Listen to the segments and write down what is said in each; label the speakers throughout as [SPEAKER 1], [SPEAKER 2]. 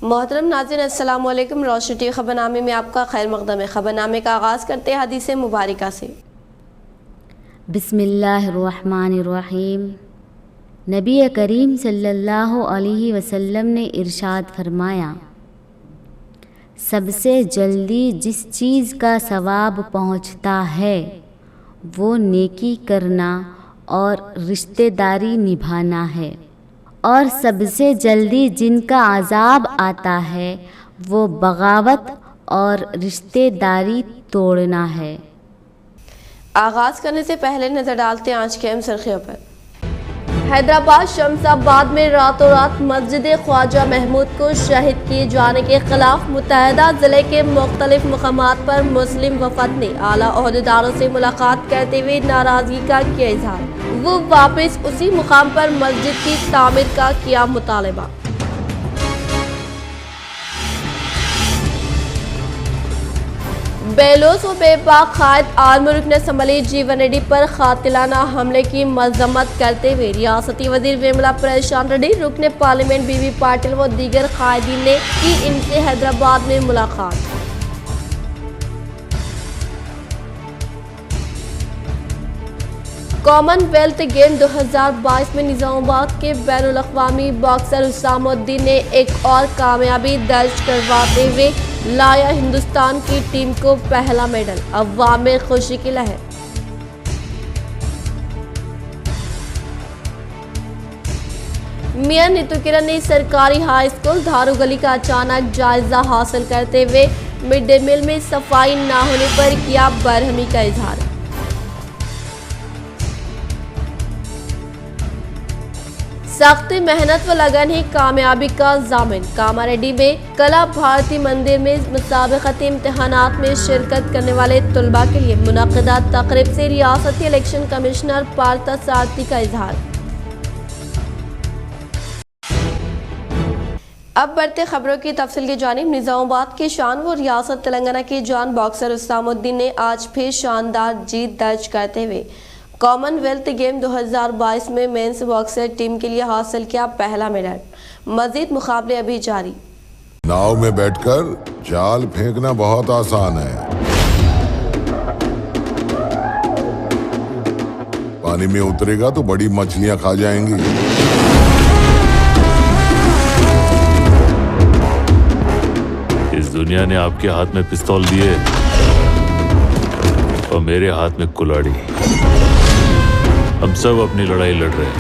[SPEAKER 1] मोहतरम नाज़रीन अस्सलाम वालेकुम। रोशन टीवी खबरनामे में आपका खैर मक़दम है। खबरनामे का आगाज़ करते हैं हदीस मुबारका से।
[SPEAKER 2] बिस्मिल्लाहिर्रहमानिर्रहीम। नबी करीम सल्लल्लाहु अलैहि वसल्लम ने इरशाद फरमाया, सबसे जल्दी जिस चीज़ का सवाब पहुँचता है वो नेकी करना और रिश्तेदारी निभाना है, और सबसे जल्दी जिनका अज़ाब आता है वो बगावत और रिश्तेदारी तोड़ना है।
[SPEAKER 1] आगाज़ करने से पहले नज़र डालते हैं आज के अहम सुर्खियों पर। हैदराबाद शमसाबाद में रातों रात मस्जिद ख्वाजा महमूद को शहीद किए जाने के खिलाफ मुत्तहदा जिले के मुख्तलिफ मकामात पर मुस्लिम वफद ने आला ओहदेदारों से मुलाकात करते हुए नाराजगी का किया इजहार। वो वापस उसी मुकाम पर मस्जिद की तामीर का किया मुतालबा। बेलोस व बेबाक कायद आर्मी रुकन असम्बली जीवन रेड्डी पर कातिलाना हमले की मजम्मत करते हुए रियासती वजीर वेमुला प्रशांत रेड्डी, रुकन पार्लियामेंट बीबी पाटिल व दीगर कायदीन ने की इनसे हैदराबाद में मुलाकात। कॉमनवेल्थ गेम 2022 में निजामाबाद के बैनुल अक़वामी बॉक्सर हुसामुद्दीन ने एक और कामयाबी दर्ज करवाते हुए लाया हिंदुस्तान की टीम को पहला मेडल। अवाम में खुशी की लहर। मियां नीतू किरण ने सरकारी हाई स्कूल धारू गली का अचानक जायजा हासिल करते हुए मिड डे मील में सफाई न होने पर किया बरहमी का इजहार। सख्त मेहनत व लगन ही कामयाबी का ज़ामिन। कामारेड्डी में कला भारती मंदिर में मुसाबक़ती इम्तहानात में शिरकत करने वाले तुलबा के लिए मुनक़दा तक़रीब से रियासती इलेक्शन कमिश्नर पार्था सारथी का इजहार। अब बढ़ते खबरों की तफसील की जानिब। निजामाबाद की शान व रियासत तेलंगाना की जान बॉक्सर हुसामुद्दीन ने आज फिर शानदार जीत दर्ज करते हुए कॉमनवेल्थ गेम 2022 में मेंस बॉक्सर टीम के लिए हासिल किया पहला मेडल। मजीद मुकाबले अभी जारी।
[SPEAKER 3] नाव में बैठकर जाल फेंकना बहुत आसान है, पानी में उतरेगा तो बड़ी मछलियां खा जाएंगी।
[SPEAKER 4] इस दुनिया ने आपके हाथ में पिस्तौल दिए और मेरे हाथ में कुल्हाड़ी। हम सब अपनी लड़ाई लड़ रहे हैं।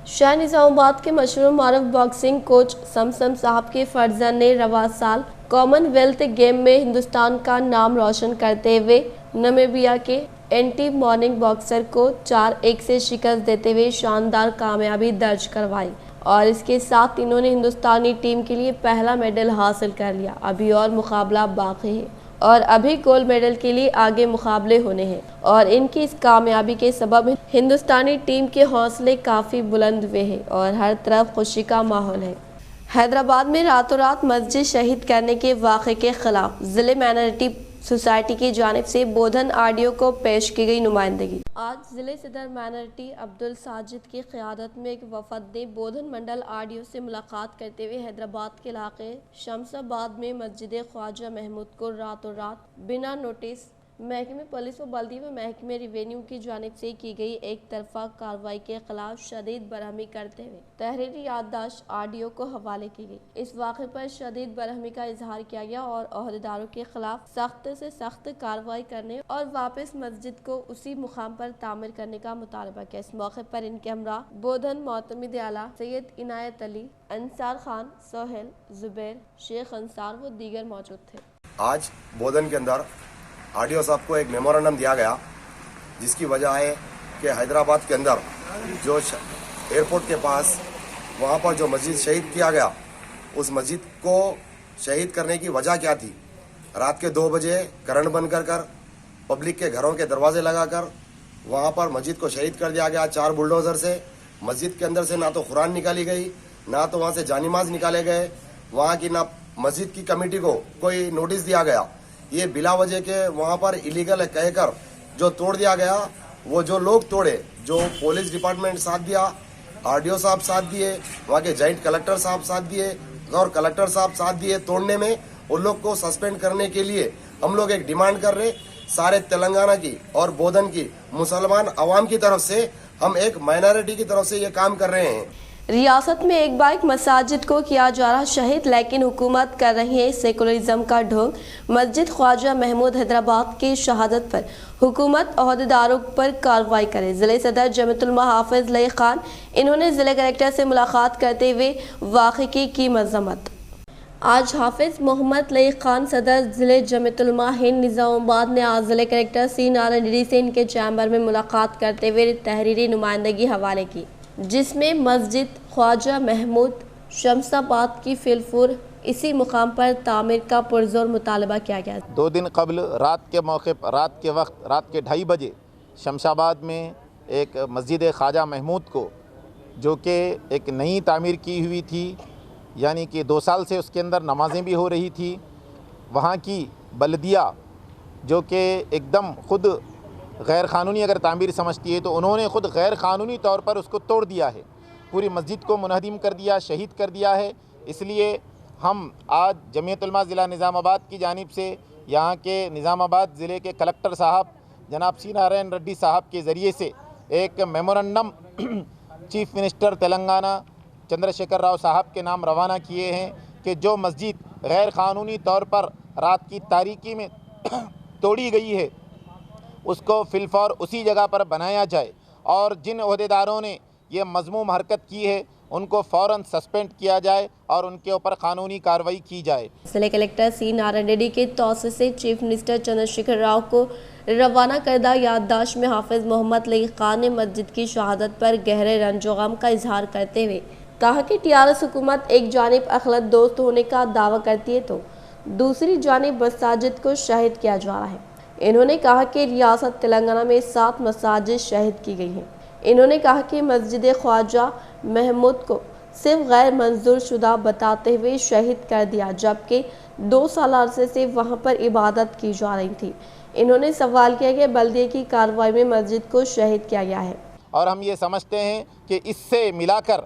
[SPEAKER 1] शाह निजामाबाद के मशहूर मारूफ बॉक्सिंग कोच समसम साहब के फर्जंद ने रवा साल कॉमनवेल्थ गेम में हिंदुस्तान का नाम रोशन करते हुए नामीबिया के एंटी मॉर्निंग बॉक्सर को 4-1 से शिकस्त देते हुए शानदार कामयाबी दर्ज करवाई, और इसके साथ इन्होंने हिंदुस्तानी टीम के लिए पहला मेडल हासिल कर लिया। अभी और मुकाबला बाकी है और अभी गोल्ड मेडल के लिए आगे मुकाबले होने हैं, और इनकी इस कामयाबी के सबब हिंदुस्तानी टीम के हौसले काफ़ी बुलंद हुए हैं और हर तरफ खुशी का माहौल है। हैदराबाद में रातों रात मस्जिद शहीद करने के वाक़े के खिलाफ ज़िले माइनॉरिटी सोसाइटी की जानिब से बोधन आरडीओ को पेश की गई नुमाइंदगी। आज जिले सदर माइनॉरिटी अब्दुल साजिद की क़यादत में एक वफद ने बोधन मंडल आरडीओ से मुलाकात करते हुए हैदराबाद के इलाके शमसाबाद में मस्जिद ख्वाजा महमूद को रातों रात बिना नोटिस महकमे पुलिस व बल्दी व महकमे रिवेन्यू की जानिब से की गई एक तरफा कार्रवाई के खिलाफ शदीद बरहमी करते हुए तहरीरी याददाश्त आरडीओ को हवाले की गई। इस वाक़े पर शदीद बरहमी का इजहार किया गया और ओहदेदारों के खिलाफ सख्त से सख्त कार्रवाई करने और वापस मस्जिद को उसी मुकाम पर तामीर करने का मुतालबा किया। इस मौके पर इनके हमरा बोधन मोतमिद आला सैयद इनायत अली, अंसार खान, सोहेल, जुबैर, शेख अंसार व दीगर मौजूद थे।
[SPEAKER 5] आज बोधन के अंदर आरडीओ साहब को एक मेमोरेंडम दिया गया, जिसकी वजह है कि हैदराबाद के अंदर जो एयरपोर्ट के पास वहाँ पर जो मस्जिद शहीद किया गया, उस मस्जिद को शहीद करने की वजह क्या थी। रात के 2 बजे करंट बंद कर पब्लिक के घरों के दरवाजे लगाकर वहाँ पर मस्जिद को शहीद कर दिया गया 4 बुलडोजर से। मस्जिद के अंदर से ना तो कुरान निकाली गई, ना तो वहाँ से जानिमाज निकाले गए, वहाँ की ना मस्जिद की कमेटी को कोई नोटिस दिया गया। ये बिला वजह के वहाँ पर इलीगल है कहकर जो तोड़ दिया गया, वो जो लोग तोड़े, जो पुलिस डिपार्टमेंट साथ दिया, आरडीओ साहब साथ दिए, वहाँ के जॉइंट कलेक्टर साहब साथ दिए और कलेक्टर साहब साथ दिए तोड़ने में, उन लोग को सस्पेंड करने के लिए हम लोग एक डिमांड कर रहे सारे तेलंगाना की और बोधन की मुसलमान अवाम की तरफ से, हम एक माइनॉरिटी की तरफ से ये काम कर रहे हैं।
[SPEAKER 1] रियासत में एक बाइक मसाजिद को किया जा रहा शहीद, लेकिन हुकूमत कर रही है सेकुलरिज्म का ढोंग। मस्जिद ख्वाजा महमूद हैदराबाद की शहादत पर हुकूमत अहदेदारों पर कार्रवाई करे। ज़िले सदर जमीयतुल हाफिज लई खान, इन्होंने ज़िले कलेक्टर से मुलाकात करते हुए वाक़ई की मजम्मत। आज हाफिज मोहम्मद लई खान सदर ज़िले जमीयतुल हिंद निज़ामाबाद ने आज ज़िले कलेक्टर सी नारायण से इनके चैम्बर में मुलाकात करते हुए तहरीरी नुमाइंदगी हवाले की, जिसमें मस्जिद ख्वाजा महमूद शमसाबाद की फिलफुर इसी मुकाम पर तामीर का पुरजोर मुतालबा किया गया।
[SPEAKER 6] 2 दिन कबल रात के मौके पर, रात के 2:30 बजे शमशाबाद में एक मस्जिद ख्वाजा महमूद को, जो कि एक नई तामीर की हुई थी, यानी कि 2 साल से उसके अंदर नमाज़ें भी हो रही थी, वहाँ की बल्दिया जो कि एकदम ख़ुद गैर क़ानूनी अगर तामीर समझती है, तो उन्होंने ख़ुद गैर क़ानूनी तौर पर उसको तोड़ दिया है, पूरी मस्जिद को मुनहदिम कर दिया, शहीद कर दिया है। इसलिए हम आज जमीयत उलमा ज़िला निज़ामाबाद की जानिब से यहाँ के निज़ामाबाद ज़िले के कलेक्टर साहब जनाब सी नारायण रेड्डी साहब के ज़रिए से एक memorandum chief minister Telangana Chandrashekhar Rao साहब के नाम रवाना किए हैं कि जो मस्जिद गैर क़ानूनी तौर पर रात की तारीकी में तोड़ी गई है, उसको फिलफौर उसी जगह पर बनाया जाए और जिन ओहदेदारों ने ये मज़मूम हरकत की है उनको फ़ौरन सस्पेंड किया जाए और उनके ऊपर कानूनी कार्रवाई की जाए।
[SPEAKER 1] जिले कलेक्टर सी नारायण रेड्डी के तौसीए से चीफ मिनिस्टर चंद्रशेखर राव को रवाना करदा याददाश्त में हाफिज मोहम्मद लई खान ने मस्जिद की शहादत पर गहरे रंजो गम का इजहार करते हुए कहा कि टीआरएस हुकूमत एक जानिब अखलत दोस्त होने का दावा करती है तो दूसरी जानिब मसाजिद को शहीद किया जा रहा है। इन्होंने कहा कि रियासत तेलंगाना में 7 मसाजिद शहीद की गई हैं। इन्होंने कहा कि मस्जिद ख्वाजा महमूद को सिर्फ गैर मंजूर शुदा बताते हुए शहीद कर दिया, जबकि 2 साल अरसे से वहां पर इबादत की जा रही थी। इन्होंने सवाल किया कि बल्दिया की कार्रवाई में मस्जिद को शहीद किया गया है
[SPEAKER 6] और हम ये समझते हैं कि इससे मिलाकर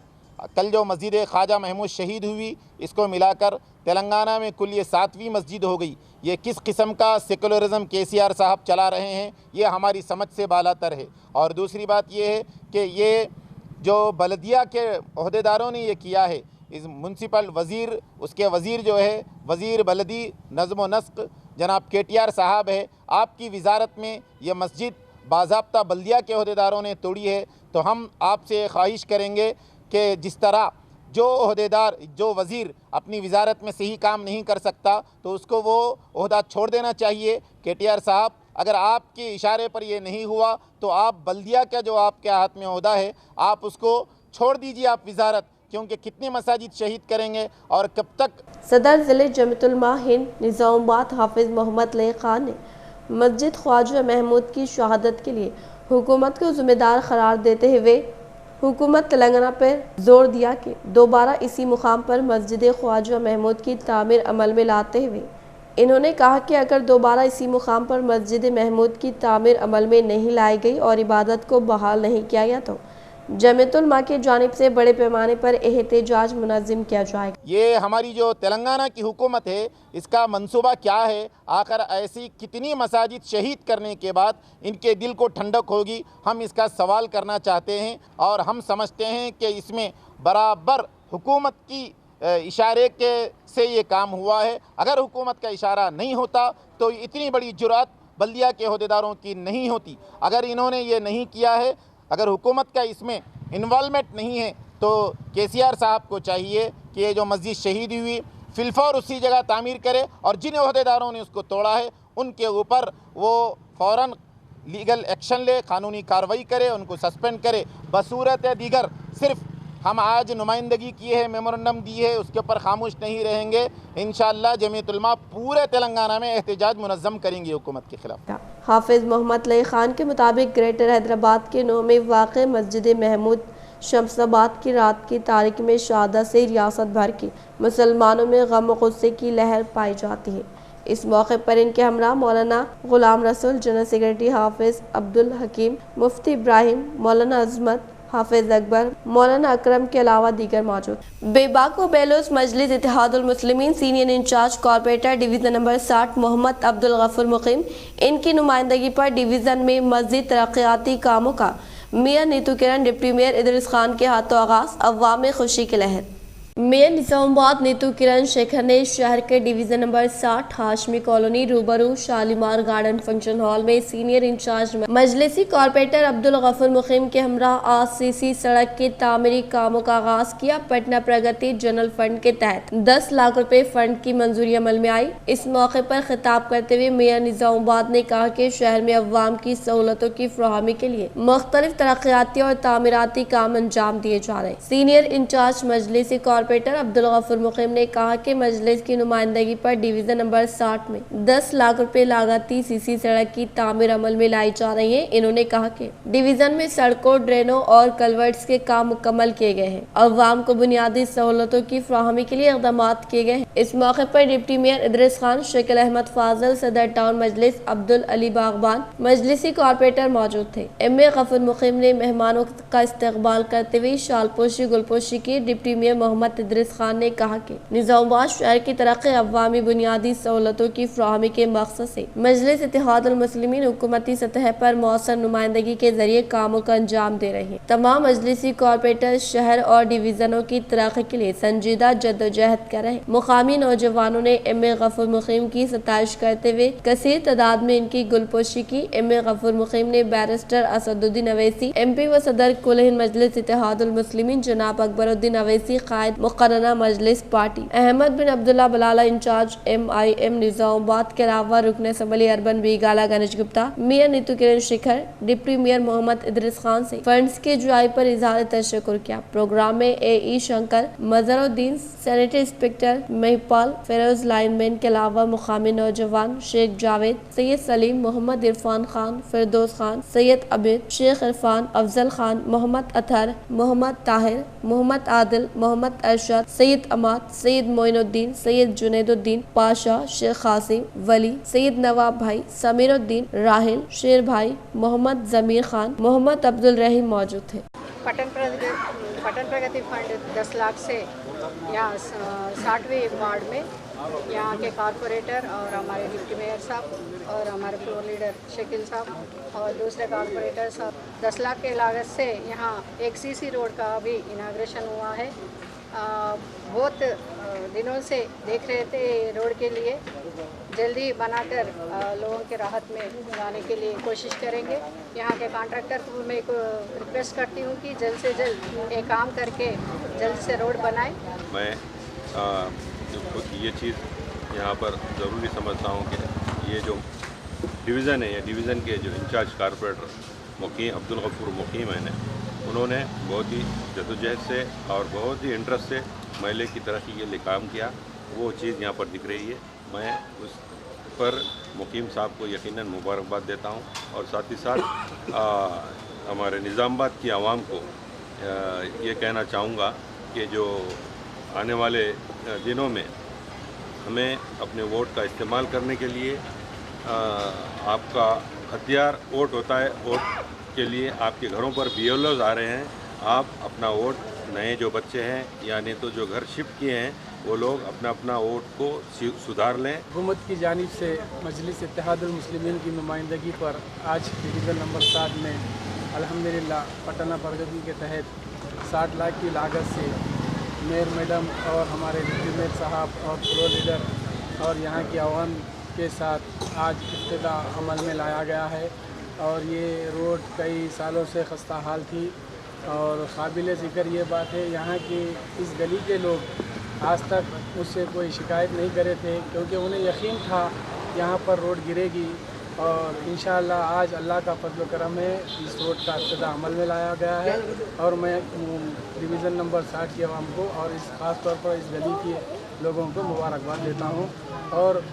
[SPEAKER 6] कल जो मस्जिद ख्वाजा महमूद शहीद हुई, इसको मिलाकर तेलंगाना में कुल ये 7वीं मस्जिद हो गई। ये किस किस्म का सेकुलरिज्म केसीआर साहब चला रहे हैं, ये हमारी समझ से बालातर है। और दूसरी बात ये है कि ये जो बल्दिया के ओहदेदारों ने ये किया है, इस म्यूनसिपल वज़ीर, उसके वज़ीर जो है वज़ीर बल्दी नज़्म व नस्क जनाब केटीआर साहब है, आपकी वजारत में ये मस्जिद बाज़ाब्ता बल्दिया के ओहदेदारों ने तोड़ी है। तो हम आपसे ख्वाहिश करेंगे कि जिस तरह जो ओहदेदार, जो वज़ीर अपनी वजारत में सही काम नहीं कर सकता तो उसको वो ओहदा छोड़ देना चाहिए। केटीआर साहब, अगर आपके इशारे पर ये नहीं हुआ तो आप बल्दिया का जो आपके हाथ में ओहदा है आप उसको छोड़ दीजिए, आप वजारत, क्योंकि कितने मसाजिद शहीद करेंगे और कब तक।
[SPEAKER 1] सदर ज़िले जमीयतुल हिंद निज़ामाबाद हाफिज मोहम्मद लई खान ने मस्जिद ख्वाजा महमूद की शहादत के लिए हुकूमत को ज़िम्मेदार करार देते हुए हुकूमत तेलंगाना पर जोर दिया कि दोबारा इसी मुकाम पर मस्जिद ख्वाजा महमूद की तामीर अमल में लाते हुए इन्होंने कहा कि अगर दोबारा इसी मुकाम पर मस्जिद महमूद की तामीर अमल में नहीं लाई गई और इबादत को बहाल नहीं किया गया तो जमीयतुल की जानिब से बड़े पैमाने पर एहतजाज मुनज़्ज़म किया जाएगा।
[SPEAKER 6] ये हमारी जो तेलंगाना की हुकूमत है, इसका मंसूबा क्या है? आखिर ऐसी कितनी मसाजिद शहीद करने के बाद इनके दिल को ठंडक होगी? हम इसका सवाल करना चाहते हैं और हम समझते हैं कि इसमें बराबर हुकूमत की इशारे के से ये काम हुआ है। अगर हुकूमत का इशारा नहीं होता तो इतनी बड़ी जुर्अत बल्दिया के ओहदेदारों की नहीं होती। अगर इन्होंने ये नहीं किया है, अगर हुकूमत का इसमें इन्वॉल्वमेंट नहीं है, तो केसीआर साहब को चाहिए कि ये जो मस्जिद शहीद हुई फिलफौर उसी जगह तामीर करे और जिन ओहदेदारों ने उसको तोड़ा है उनके ऊपर वो फ़ौरन लीगल एक्शन ले, कानूनी कार्रवाई करे, उनको सस्पेंड करे। बसूरत दीगर सिर्फ हम आज नुमाइंदगी की है, मेमोरेंडम दी है, उसके ऊपर खामोश नहीं रहेंगे। इंशाअल्लाह जमीयत उलमा पूरे तेलंगाना में एहतजाज मुनज़्ज़म करेंगी हुकूमत के खिलाफ।
[SPEAKER 1] हाफिज मोहम्मद लई खान के मुताबिक ग्रेटर हैदराबाद के 9 में वाक़ मस्जिद महमूद शमसाबाद की रात की तारीख में शहादत से रियासत भर के मुसलमानों में गम व गुस्से की लहर पाई जाती है। इस मौके पर इनके हमरा मौलाना गुलाम रसूल, जनरल सेक्रेटरी हाफिज अब्दुल हकीम, मुफ्ती इब्राहिम, मौलाना अजमत, हाफिज अकबर, मौलाना अकरम के अलावा दीगर मौजूद। बेबाक व बेलूस Majlis Ittehadul Muslimeen senior incharge corporator division number 60 Mohammed Abdul Gafoor Mukeem, इनकी नुमाइंदगी पर डिवीज़न में मज़ीद तरक्याती कामों का mayor Neetu Kiran, deputy mayor Idrees Khan के हाथों आगाज, अवाम में खुशी की लहर। मेयर निजामाबाद नीतू किरण शेखर ने शहर के डिवीज़न नंबर 60 हाशमी कॉलोनी रूबरू शालीमार गार्डन फंक्शन हॉल में सीनियर इंचार्ज मजलिसी कॉर्पोरेटर अब्दुल गफूर मुकीम के हमरा आरसीसी सड़क के तामीरी कामों का आगाज किया। पटना प्रगति जनरल फंड के तहत 10 लाख रुपए फंड की मंजूरी अमल में आई। इस मौके पर खिताब करते हुए मेयर निजामाबाद ने कहा कि शहर में अवाम की सहूलतों की फराहमी के लिए मुख्तलिफ तरक्याती और तामीराती काम अंजाम दिए जा रहे। सीनियर इंचार्ज मजलिसी कॉर्पोरेटर अब्दुल गफूर मुकीम ने कहा कि मजलिस की नुमाइंदगी पर डिवीजन नंबर 60 में 10 लाख रुपए लागती सीसी सड़क की तामीर अमल में लाई जा रही है। इन्होंने कहा कि डिवीजन में सड़कों, ड्रेनों और कलवर्ट्स के काम मुकम्मल किए गए हैं। अवाम को बुनियादी सहूलतों की फराहमी के लिए इक़दाम किए गए हैं। इस मौके पर डिप्टी मेयर इदरीस खान, शकील अहमद फाजल, सदर टाउन मजलिस अब्दुल अली बागबान, मजलिसी कॉर्पोरेटर मौजूद थे। एम.ए. गफूर मुकीम ने मेहमानों का इस्तकबाल करते हुए शालपोशी गुलपोशी की। डिप्टी मेयर मोहम्मद इदरीस खान ने कहा कि निजामाबाद शहर की तरक्की अवामी बुनियादी सहूलतों की फराहमी के मकसद से मजलिस इत्तेहादुल मुस्लिमीन हुकूमती सतह पर मौसर नुमाइंदगी के जरिए कामों का अंजाम दे रहे हैं। तमाम मजलिसी कॉर्पोरेटर शहर और डिवीजनों की तरक्की के लिए संजीदा जद्दोजहद कर रहे हैं। मुकामी नौजवानों ने एम.ए. गफूर मुकीम की सताइश करते हुए कसीर तादाद में इनकी गुलपोशी की। एम.ए. गफूर मुकीम ने बैरिस्टर असदुद्दीन अवैसी, MP व सदर कुल हिंद मजलिस इत्तेहादुल मुस्लिमीन जनाब अकबरुद्दीन अवैसी, कायद मुकर्ररा Majlis party Ahmed bin Abdullah Balala, incharge MIM Nizamabad के अलावा रुकन assembly urban Bigala Ganesh Gupta, mayor Neetu Kiran Shekhar, deputy mayor Mohammed Idrees Khan से फंड्स के जुआई पर इजहार तशक्कुर किया। प्रोग्राम में AE Shankar, Mazharuddin, sanitary inspector Mahipal, Feroz lineman के अलावा मुकामी नौजवान शेख जावेद, सैयद सलीम, मोहम्मद इरफान खान, फिरदौस खान, सैयद अबिद, शेख इरफान, अफजल खान, मोहम्मद अतहर, मोहम्मद ताहिर, मोहम्मद आदिल, मोहम्मद अरशद, सैयद अमाद, सैयद मोइनुद्दीन, सैयद जुनैदुद्दीन पाशा, शेख कासिम वली, सैयद नवाब भाई, समीरुद्दीन, राहिल, शेर भाई, मोहम्मद जमीर खान, मोहम्मद अब्दुल रहीम मौजूद थे।
[SPEAKER 7] पटन प्रगति फंड 10 लाख से यहाँ 60वें वार्ड में यहाँ के कॉर्पोरेटर और हमारे डिप्टी मेयर साहब और हमारे फ्लोर लीडर शकील साहब और दूसरे कॉर्पोरेटर साहब 10 लाख के लागत से यहाँ एक CC रोड का भी इनाग्रेशन हुआ है। बहुत दिनों से देख रहे थे रोड के लिए, जल्दी बनाकर लोगों के राहत में लाने के लिए कोशिश करेंगे। यहाँ के कॉन्ट्रैक्टर को मैं रिक्वेस्ट करती हूँ कि जल्द से जल्द ये काम करके जल्द से रोड बनाए।
[SPEAKER 8] मैं ये चीज़ यहाँ पर ज़रूरी समझता हूँ कि ये जो डिवीज़न है, ये डिवीज़न के जो इंचार्ज कॉर्पोरेटर मुकीम अब्दुल गफूर मुकीम है, उन्होंने बहुत ही जद्दोजहद से और बहुत ही इंटरेस्ट से महल्ले की तरक्की के लिए काम किया। वो चीज़ यहाँ पर दिख रही है। मैं उस पर मुकीम साहब को यकीनन मुबारकबाद देता हूँ और साथ ही साथ हमारे निज़ामाबाद की आवाम को ये कहना चाहूँगा कि जो आने वाले दिनों में हमें अपने वोट का इस्तेमाल करने के लिए आपका हथियार वोट होता है। वोट के लिए आपके घरों पर BLOs आ रहे हैं। आप अपना वोट, नए जो बच्चे हैं या नहीं तो जो घर शिफ्ट किए हैं, वो लोग अपना अपना वोट को सुधार लें।
[SPEAKER 9] हुकूमत की जानिब से मजलिस इत्तेहादुल मुस्लिमीन की नुमाइंदगी पर आज डिवीज़न नंबर 7 में अल्हम्दुलिल्लाह पटना प्रगति के तहत 60 लाख की लागत से मेयर मैडम और हमारे डिप्टी मेयर साहब और फ्लोर लीडर और यहाँ की आवाम के साथ आज इब्तिदा अमल में लाया गया है। और ये रोड कई सालों से खस्ता हाल थी और काबिल ज़िक्र ये बात है, यहाँ की इस गली के लोग आज तक उससे कोई शिकायत नहीं करे थे, क्योंकि उन्हें यकीन था यहाँ पर रोड गिरेगी। और इंशाअल्लाह आज अल्लाह का फजल करम है, इस रोड का इब्तिदा अमल में लाया गया है। और मैं डिवीज़न नंबर 60 की आवाम को और इस ख़ास तौर पर इस गली के लोगों को मुबारकबाद देता हूँ। और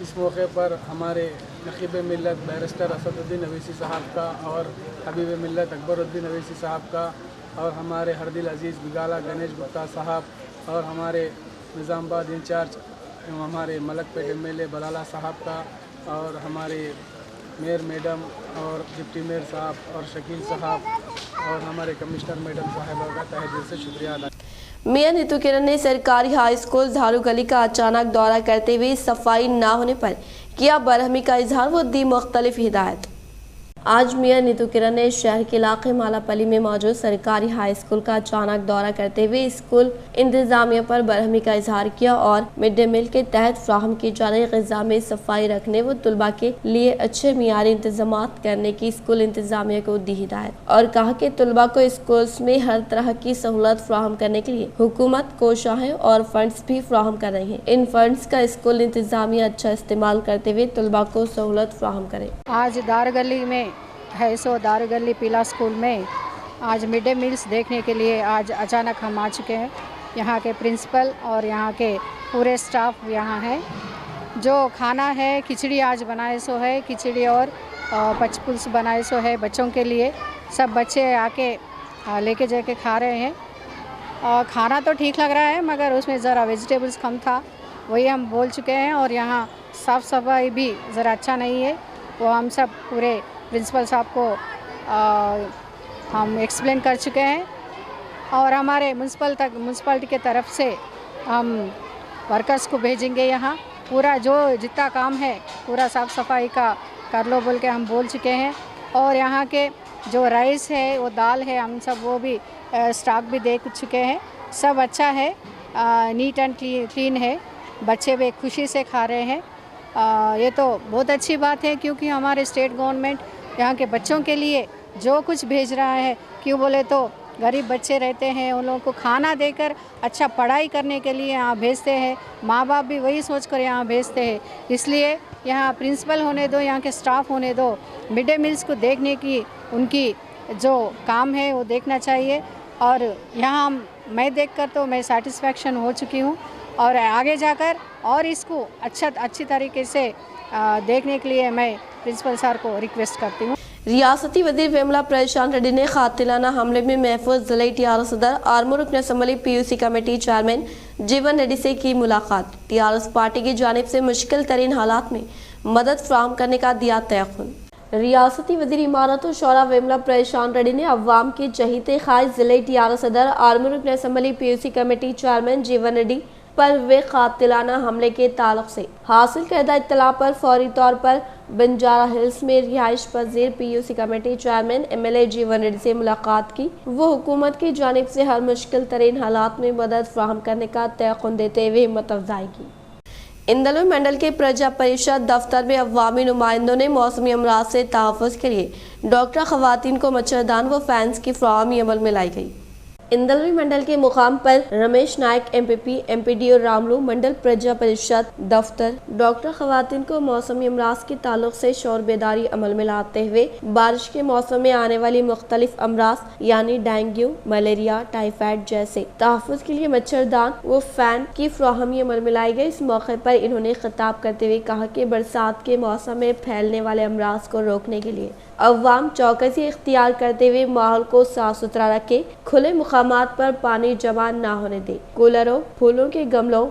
[SPEAKER 9] इस मौके पर हमारे नक़ीब मिल्लत बैरिस्टर असदुद्दीन अवैसी साहब का और हबीब मिल्लत अकबरुद्दीन अवैसी साहब का और हमारे हरदिल अजीज़ बिगाला गणेश गुप्ता साहब और हमारे निज़ामाबाद इंचार्ज हमारे मलकपेट एमएलए बलाला साहब का और हमारे मेयर मैडम और डिप्टी मेयर साहब और शकील साहब और हमारे कमिश्नर मैडम साहब का तहे दिल से शुक्रिया अदा।
[SPEAKER 1] मियां नीतू किरण ने सरकारी हाई स्कूल झारू गली का अचानक दौरा करते हुए सफाई न होने पर किया बरहमी का इजहार व दी मुख्तलिफ हिदायत। आज मियां नीतू किरण ने शहर के इलाके मालापल्ली में मौजूद सरकारी हाई स्कूल का अचानक दौरा करते हुए स्कूल इंतजामिया पर बरहमी का इजहार किया और मिड डे मील के तहत फ्राहम की जा रही ग़िज़ा में सफाई रखने व तुलबा के लिए अच्छे मियारी इंतजाम करने की स्कूल इंतजामिया को दी हिदायत और कहा कि तुलबा को स्कूल्स में हर तरह की सहूलत फ्राहम करने के लिए हुकूमत कोशा है और फंड्स भी फ्राहम कर रही है। इन फंड्स का स्कूल इंतजामिया अच्छा इस्तेमाल करते हुए तुलबा को सहूलत फ्राहम करे।
[SPEAKER 7] आज दारगली में है सो दारगली पीला स्कूल में आज मिड डे मील्स देखने के लिए आज अचानक हम आ चुके हैं। यहाँ के प्रिंसिपल और यहाँ के पूरे स्टाफ यहाँ है। जो खाना है खिचड़ी आज बनाए सो है, खिचड़ी और पचपुल्स बनाए सो है बच्चों के लिए। सब बच्चे आके लेके जाके खा रहे हैं। खाना तो ठीक लग रहा है मगर उसमें ज़रा वेजिटेबल्स कम था, वही हम बोल चुके हैं। और यहाँ साफ़ सफाई भी ज़रा अच्छा नहीं है, वो हम सब पूरे प्रिंसिपल साहब को हम एक्सप्लेन कर चुके हैं। और हमारे म्यूनसिपलिटी के तरफ से हम वर्कर्स को भेजेंगे यहाँ। पूरा जो जितना काम है पूरा साफ़ सफाई का कर लो बोल के हम बोल चुके हैं। और यहाँ के जो राइस है वो दाल है हम सब वो भी स्टॉक भी दे चुके हैं। सब अच्छा है, नीट एंड क्लीन है, बच्चे भी खुशी से खा रहे हैं। ये तो बहुत अच्छी बात है क्योंकि हमारे स्टेट गवर्नमेंट यहाँ के बच्चों के लिए जो कुछ भेज रहा है, क्यों बोले तो गरीब बच्चे रहते हैं उन लोगों को खाना देकर अच्छा पढ़ाई करने के लिए यहाँ भेजते हैं। माँ बाप भी वही सोचकर यहाँ भेजते हैं। इसलिए यहाँ प्रिंसिपल होने दो, यहाँ के स्टाफ होने दो, मिड डे मील्स को देखने की उनकी जो काम है वो देखना चाहिए। और यहाँ मैं देखकर तो मैं सेटिस्फेक्शन हो चुकी हूँ और आगे जाकर और इसको अच्छी तरीके से देखने के लिए मैं प्रिंसिपल सर को रिक्वेस्ट करती हूँ।
[SPEAKER 1] रियासती वज़ीर वेमला परेशान रेड्डी ने कातिलाना हमले में महफूज ज़िले टीआरएस सदर आर्मू रुकन असम्बली पीयूसी कमेटी चेयरमैन जीवन रेड्डी से की मुलाकात। टीआरएस पार्टी की जानिब से मुश्किल तरीन हालात में मदद फ्राहम करने का दिया तयक़ुन। रियासती वज़ीर इमारत और शौरा वेमला परेशान रेड्डी ने अवाम के चहीते ख्वाहिश ज़िले टीआरएस सदर आर्मू रुकन असम्बली पीयूसी कमेटी चेयरमैन जीवन रेड्डी पर वे कातिलाना हमले के ताल्लुक से हासिल करदा इत्तला पर फौरी तौर पर बंजारा हिल्स में रिहाइश पजीर पीयूसी कमेटी चेयरमैन एमएलए जीवन रेड्डी से मुलाकात की। वो हुकूमत की जानिब से हर मुश्किल तरीन हालात में मदद फ्राहम करने का तयक़ुन देते हुए हिम्मत अफजाई की। इंदलवी मंडल के प्रजा परिषद दफ्तर में अवामी नुमाइंदों ने मौसमी अमराज से तहफ़्फ़ुज़ के लिए डॉक्टर ख़वातीन को मच्छरदान व फैंस की फ़राहमी अमल में लाई गई। इंदलवी मंडल के मुकाम पर रमेश नायक एमपीपी एमपीडीओ रामलू मंडल प्रजा परिषद दफ्तर डॉक्टर ख़वातीन को मौसमी अमराज के ताल्लुक से शौर बेदारी अमल में लाते हुए बारिश के मौसम में आने वाली मुख्तलिफ अमराज यानी डेंगू, मलेरिया, टाइफाइड जैसे तहफ़्फ़ुज़ के लिए मच्छरदान व फैन की फ़राहमी अमल में लाई गई। इस मौके पर इन्होंने खिताब करते हुए कहा कि बरसात के मौसम में फैलने वाले अमराज को रोकने के लिए अवाम चौकसी इख्तियार करते हुए माहौल को साफ सुथरा रखे, खुले मुकामात पर पानी जमा न होने दे, कूलरों, फूलों के गमलों,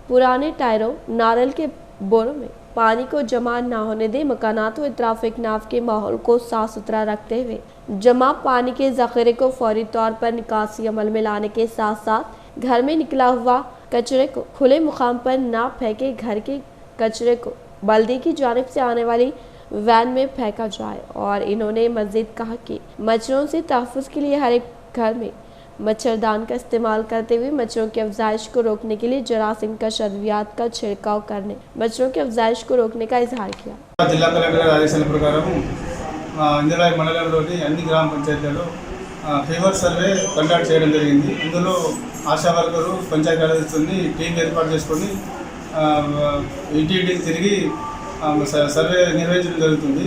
[SPEAKER 1] पुराने टायरों, नारियल के बोरों में पानी को जमा न होने दे, मकानात व ट्रैफिक नाव के माहौल को साफ सुथरा रखते हुए जमा पानी के ज़ख़ीरे को फौरी तौर पर निकासी अमल में लाने के साथ साथ घर में निकला हुआ कचरे को खुले मुकाम पर न फेंके, घर के कचरे को बल्दी की जानिब से आने वाली वैन में फेंका जाए। और इन्होंने मज़ीद कहा कि मच्छरों से तहफ़्फ़ुज़ के लिए हर एक घर में मच्छरदान का इस्तेमाल करते हुए मच्छरों की अफजाइश को रोकने के लिए जरासीम का शद्वियात का छिड़काव करने मच्छरों की अफजाइश को रोकने का इजहार किया।
[SPEAKER 10] जिला कलेक्टर आदेशाల ప్రకారం ఇందిరాయి మండలంలోని అన్ని గ్రామ పంచాయతీలలో ఫీవర్ సర్వే కండక్ట్ చేయడం జరిగింది। ఇందులో ఆశా వర్కరు పంచాయతీ కార్యదర్శుల్ని టీం ఏర్పాటు చేసుకొని ఇంటింటికి తిరిగి सर्वे निर्वहिंचడం జరుగుతుంది।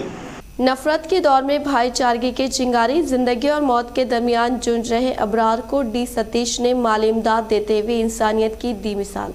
[SPEAKER 1] नफरत के दौर में भाईचारगी की चिंगारी, जिंदगी और मौत के दरमियान जूझ रहे अबरार को डी सतीश ने माली इमदाद देते हुए इंसानियत की दी मिसाल।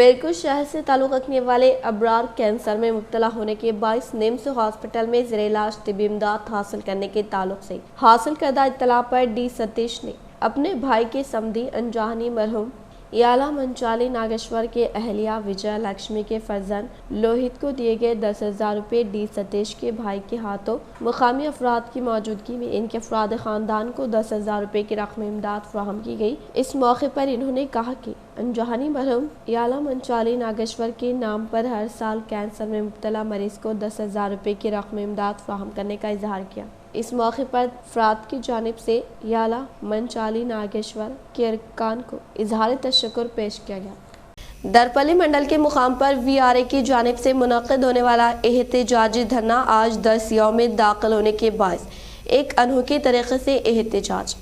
[SPEAKER 1] बिल्कुल शहर से ताल्लुक़ रखने वाले अबरार कैंसर में मुब्तला होने के बाइस निम्स हॉस्पिटल में ज़ेर इलाज तिब्बी इमदाद हासिल करने के ताल्लुक़ से हासिल करदा इत्तला पर डी सतीश ने अपने भाई के समधी अनजानी मरहूम याला मंचाली नागेश्वर के अहलिया विजय लक्ष्मी के फर्जंद लोहित को दिए गए 10,000 रुपये डी सतीश के भाई के हाथों मुकामी अफराद की मौजूदगी में इनके अफराद खानदान को 10,000 रुपये की रकम इमदाद फराहम की गई। इस मौके पर इन्होंने कहा कि अनजानी मरहूम याला मंचाली नागेश्वर के नाम पर हर साल कैंसर में मुब्तला मरीज को 10,000 रुपये की रकम इमदाद फराहम करने का इजहार किया। इस मौके पर अफराद की जानिब से याला मंचाली नागेश्वर के अरकान को इजहार तशक्कुर पेश किया गया। दरपली मंडल के मुकाम पर VRA की जानिब से मुनक़िद होने वाला एहतजाजी धरना आज 10 यौम में दाखिल होने के बायस एक अनोखे तरीके से एहतजाज।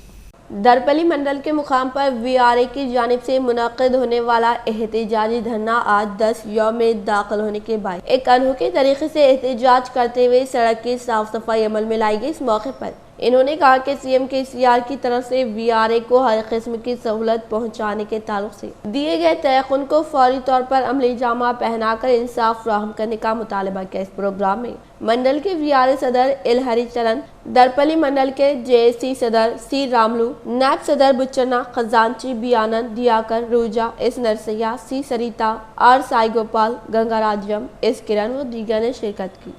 [SPEAKER 1] दरपली मंडल के मुकाम पर VRA की जानिब से मुनक़िद होने वाला एहतजाजी धरना आज 10 यौम में दाखिल होने के बाद एक अनोखे तरीके से एहतजाज करते हुए सड़क की साफ सफाई अमल में लाई गई। इस मौके पर इन्होंने कहा कि CM KCR की तरफ से VRA को हर किस्म की सहूलत पहुँचाने के ताल्लुक से दिए गए तयक़ुन को फौरी तौर पर अमली जामा पहनाकर इंसाफ फराहम करने का मुतालबा किया। इस प्रोग्राम में मंडल के VRA सदर एल हरिचरण, दरपली मंडल के JSC सदर C रामलू, नैब सदर बुच्चना, खजांची बी आनंद, दियाकर, रूजा, S नरसैया, C सरिता, R साई गोपाल, गंगाराज्यम, S किरण व दीगर ने शिरकत की।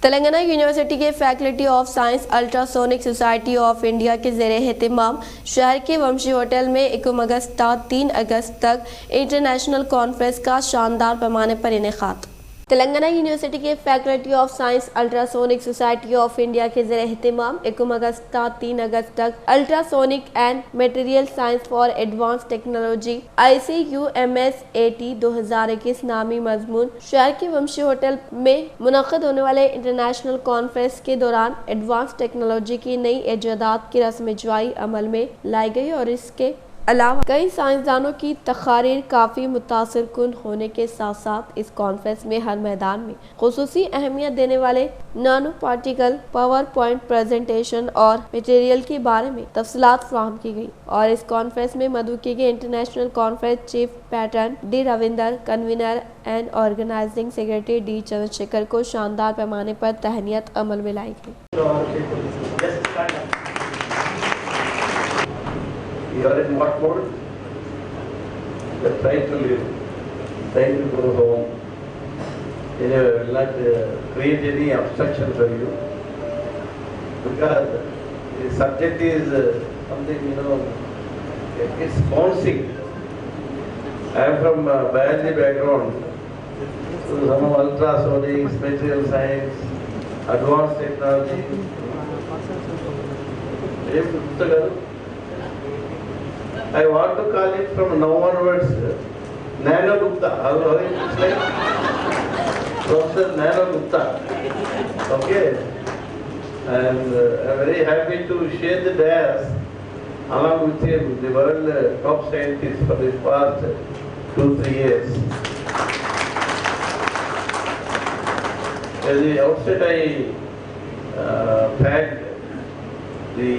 [SPEAKER 1] तेलंगाना यूनिवर्सिटी के faculty of science ultrasonic society of India के ज़ेरे एहतिमाम शहर के वंशी होटल में 1 अगस्त से 3 अगस्त तक इंटरनेशनल कॉन्फ्रेंस का शानदार पैमाने पर इनेकाद। तेलंगाना यूनिवर्सिटी के faculty of science ultrasonic society of India के ज़ेरे एहतिमाम 1 अगस्त से 3 अगस्त तक ultrasonic and material science for advance technology ICUMS-80 2021 नामी मजमून शहर के वंशी होटल में मुनक़िद होने वाले इंटरनेशनल कॉन्फ्रेंस के दौरान एडवांस टेक्नोलॉजी की नई ईजादात की रस्म इजराई अमल में लाई गई और इसके अलावा कई साइंसदानों की तकारीर काफ़ी मुतासिर कुन होने के साथ साथ इस कॉन्फ्रेंस में हर मैदान में खुसूसी अहमियत देने वाले नानो पार्टिकल पावर पॉइंट प्रेजेंटेशन और मटेरियल के बारे में तफसीलात फराहम की गई। और इस कॉन्फ्रेंस में मदऊ किए गए international conference chief patron D Ravinder, convener and organising secretary D Chandrashekhar को शानदार पैमाने पर तहनीत अमल में लाई गई।
[SPEAKER 11] You are in what mode? You are trying to live, trying to go home. Anyway, I will not create any obstruction for you because the subject is something, it's bouncing. I am from biology background, so some ultrasonics, material science, advanced technology. I want to call it from now onwards Nano Gupta. How is it like? Professor Nano Gupta. Okay. And I'm very happy to share the dais along with him, the world top scientist for the past 2-3 years. At the outset, I thanked the